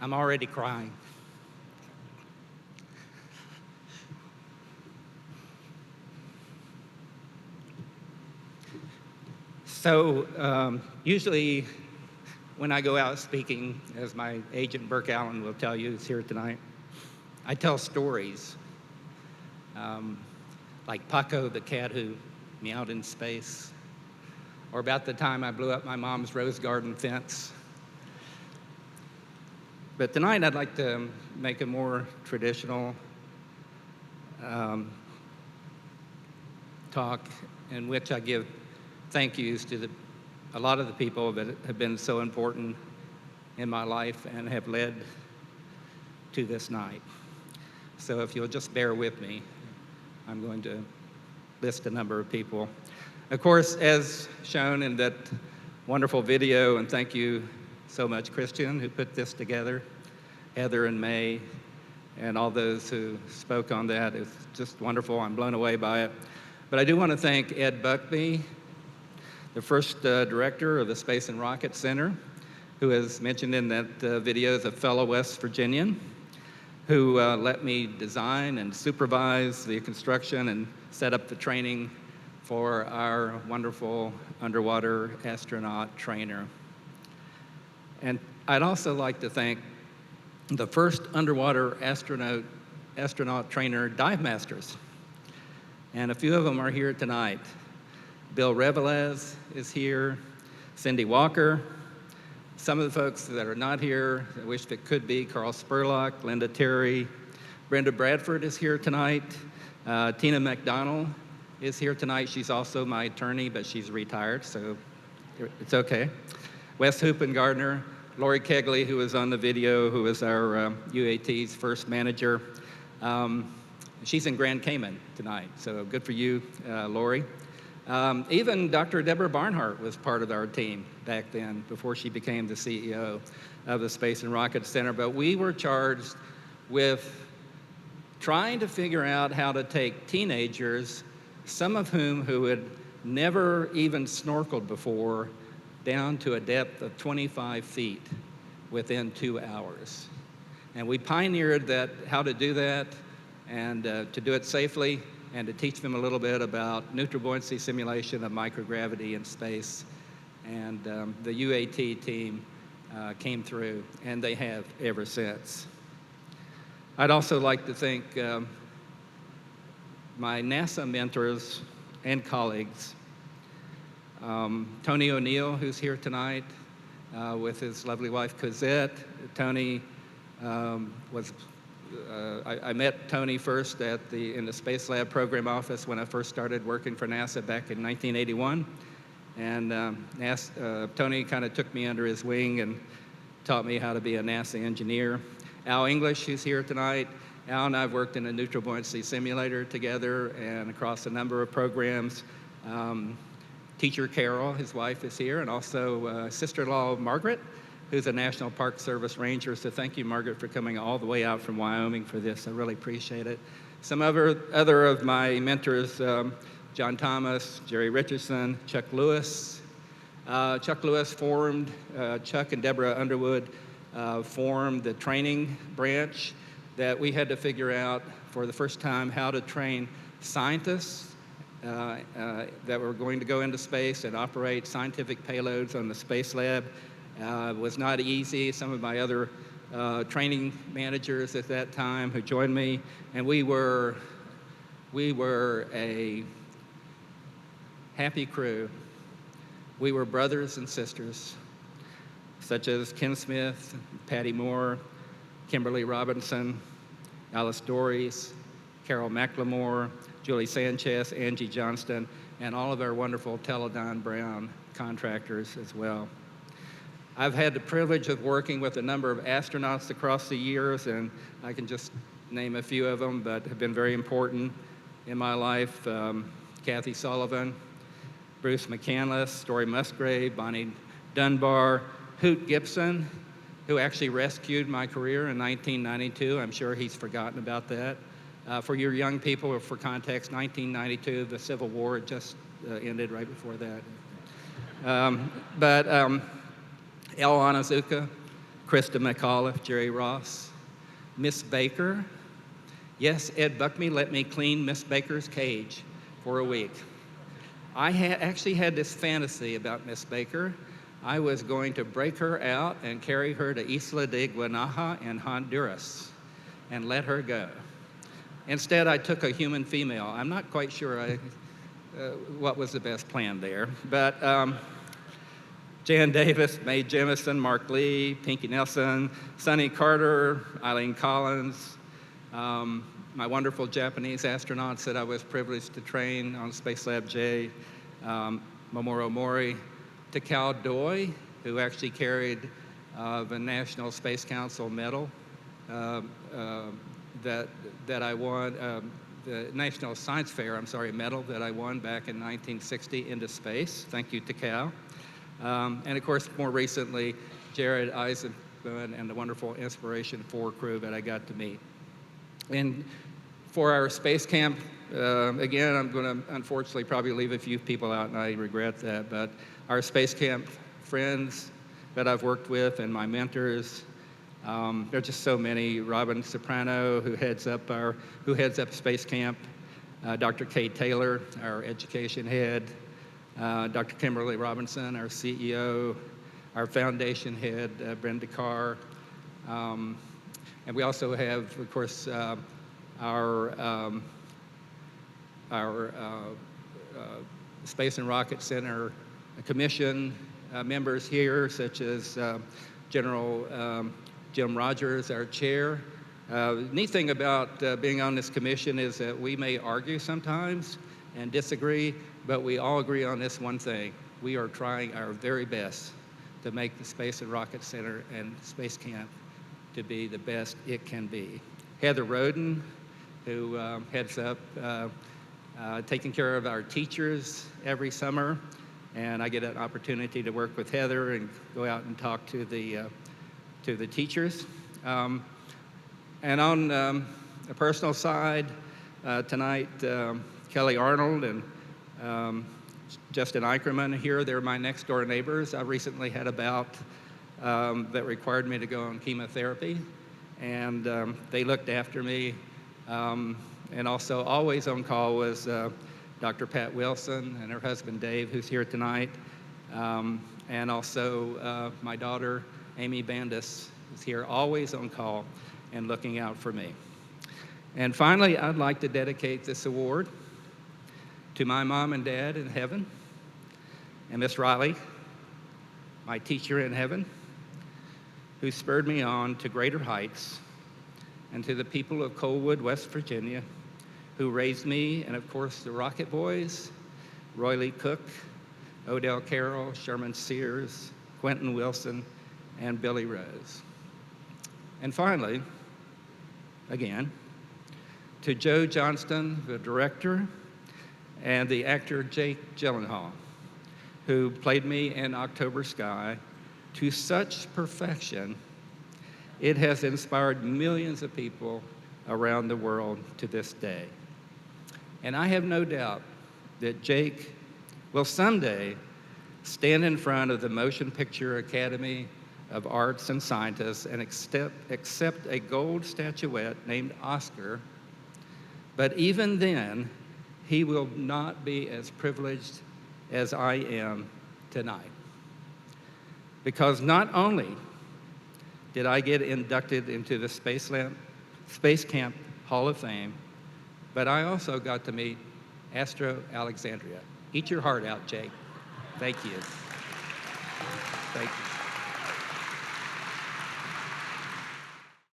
I'm already crying. So usually when I go out speaking, as my agent Burke Allen will tell you, who's here tonight, I tell stories, like Paco the cat who meowed in space, or about the time I blew up my mom's rose garden fence. But tonight I'd like to make a more traditional talk in which I give thank yous to a lot of the people that have been so important in my life and have led to this night. So if you'll just bear with me, I'm going to list a number of people. Of course, as shown in that wonderful video, and thank you so much, Christian, who put this together, Heather and May, and all those who spoke on that. It's just wonderful. I'm blown away by it. But I do want to thank Ed Buckby, the first director of the Space and Rocket Center, who is mentioned in that video as a fellow West Virginian, who let me design and supervise the construction and set up the training for our wonderful underwater astronaut trainer. And I'd also like to thank the first underwater astronaut trainer dive masters. And a few of them are here tonight. Bill Revelez is here, Cindy Walker. Some of the folks that are not here, I wish that could be, Carl Spurlock, Linda Terry, Brenda Bradford is here tonight. Tina McDonald is here tonight. She's also my attorney, but she's retired, so it's okay. Wes Hoopengardner, Lori Kegley, who was on the video, who was our UAT's first manager. She's in Grand Cayman tonight, so good for you, Lori. Even Dr. Deborah Barnhart was part of our team back then, before she became the CEO of the Space and Rocket Center. But we were charged with trying to figure out how to take teenagers, some of whom who had never even snorkeled before, down to a depth of 25 feet within 2 hours. And we pioneered that, how to do that, and to do it safely, and to teach them a little bit about neutral buoyancy simulation of microgravity in space. And the UAT team came through, and they have ever since. I'd also like to thank my NASA mentors and colleagues. Tony O'Neill, who's here tonight, with his lovely wife, Cosette. Tony I met Tony first in the Space Lab Program Office when I first started working for NASA back in 1981. And Tony kind of took me under his wing and taught me how to be a NASA engineer. Al English, who's here tonight. Al and I have worked in a neutral buoyancy simulator together and across a number of programs. Teacher Carol, his wife, is here, and also sister-in-law Margaret, who's a National Park Service ranger. So thank you, Margaret, for coming all the way out from Wyoming for this. I really appreciate it. Some other of my mentors, John Thomas, Jerry Richardson, Chuck Lewis. Chuck Lewis formed, Chuck and Deborah Underwood formed the training branch that we had to figure out for the first time how to train scientists that were going to go into space and operate scientific payloads on the Space Lab. It was not easy. Some of my other training managers at that time who joined me, and we were a happy crew. We were brothers and sisters, such as Ken Smith, Patty Moore, Kimberly Robinson, Alice Dories, Carol McLemore, Julie Sanchez, Angie Johnston, and all of our wonderful Teledyne Brown contractors as well. I've had the privilege of working with a number of astronauts across the years, and I can just name a few of them, but have been very important in my life. Kathy Sullivan, Bruce McCandless, Story Musgrave, Bonnie Dunbar, Hoot Gibson, who actually rescued my career in 1992. I'm sure he's forgotten about that. For your young people, or for context, 1992, the Civil War just ended right before that. El Anazuka, Krista McAuliffe, Jerry Ross, Miss Baker. Yes, Ed Buckme let me clean Miss Baker's cage for a week. I actually had this fantasy about Miss Baker. I was going to break her out and carry her to Isla de Guanaja in Honduras and let her go. Instead, I took a human female. I'm not quite sure what was the best plan there, but Jan Davis, Mae Jemison, Mark Lee, Pinky Nelson, Sonny Carter, Eileen Collins, my wonderful Japanese astronauts that I was privileged to train on Space Lab J, Mamoru Mori, Takao Doi, who actually carried the National Space Council medal that I won, the National Science Fair, medal that I won back in 1960 into space. Thank you, Takao. And of course, more recently, Jared Eisenman and the wonderful Inspiration 4 crew that I got to meet. And for our space camp, again, I'm going to unfortunately probably leave a few people out, and I regret that, but our space camp friends that I've worked with and my mentors, there are just so many. Robin Soprano, who heads up space camp, Dr. Kay Taylor, our education head, Dr. Kimberly Robinson, our CEO, our foundation head, Brenda Carr, and we also have, of course, our Space and Rocket Center Commission members here, such as General Jim Rogers, our chair. The neat thing about being on this commission is that we may argue sometimes and disagree, but we all agree on this one thing. We are trying our very best to make the Space and Rocket Center and Space Camp to be the best it can be. Heather Roden, who heads up taking care of our teachers every summer, and I get an opportunity to work with Heather and go out and talk to the teachers. And on a personal side, tonight, Kelly Arnold and Justin Eicherman here, they're my next door neighbors. I recently had a bout that required me to go on chemotherapy, and they looked after me. And also always on call was Dr. Pat Wilson and her husband Dave, who's here tonight, and also my daughter Amy Bandis is here, always on call and looking out for me. And finally, I'd like to dedicate this award to my mom and dad in heaven, and Miss Riley, my teacher in heaven, who spurred me on to greater heights, and to the people of Coalwood, West Virginia, who raised me, and of course the Rocket Boys, Roy Lee Cook, Odell Carroll, Sherman Sears, Quentin Wilson, and Billy Rose. And finally, again, to Joe Johnston, the director, and the actor Jake Gyllenhaal, who played me in October Sky to such perfection, it has inspired millions of people around the world to this day. And I have no doubt that Jake will someday stand in front of the Motion Picture Academy of Arts and Scientists and accept a gold statuette named Oscar. But even then, he will not be as privileged as I am tonight. Because not only did I get inducted into the Space Camp Hall of Fame, but I also got to meet Astro Alexandria. Eat your heart out, Jake. Thank you. Thank you.